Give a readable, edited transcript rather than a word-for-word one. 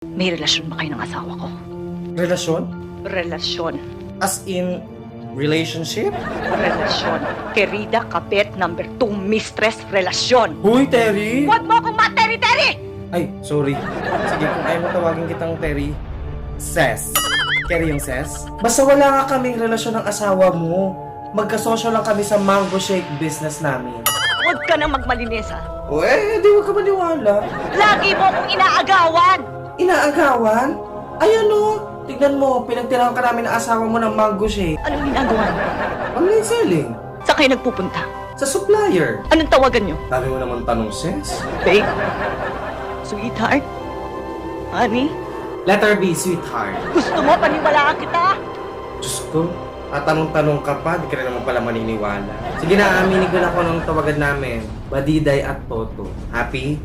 May relasyon ba kayo ng asawa ko? Relasyon? Relasyon. As in, relationship? Relasyon. Querida Kapit, number 2, mistress, relasyon. Huy, Terry! Huwag mo akong materi-teri! Ay, sorry. Sige, kung ayaw mo tawagin kitang Terry, Ses. Terry yung Ses? Basta wala nga kaming relasyon ng asawa mo. Magkasosyo lang kami sa mango shake business namin. Huwag ka nang magmalinis, ha? O di wag ka maniwala. Lagi mo akong inaagawan! Inaagawan? Ay ano, tignan mo, pinagtirahan ka namin ng asawa mo ng mango shake. Anong ginagawa niyo? Online selling. Saan kayo nagpupunta? Sa supplier. Anong tawagan niyo? Dami mo naman tanong, Ses. Babe? Sweetheart? Honey? Letter B, sweetheart. Gusto mo paniwalaan kita? Diyos ko, tanong-tanong ka pa, di ka rin naman pala maniniwala. Sige na, aminin ko na ako ng tawagan namin. Badiday at Toto. Happy?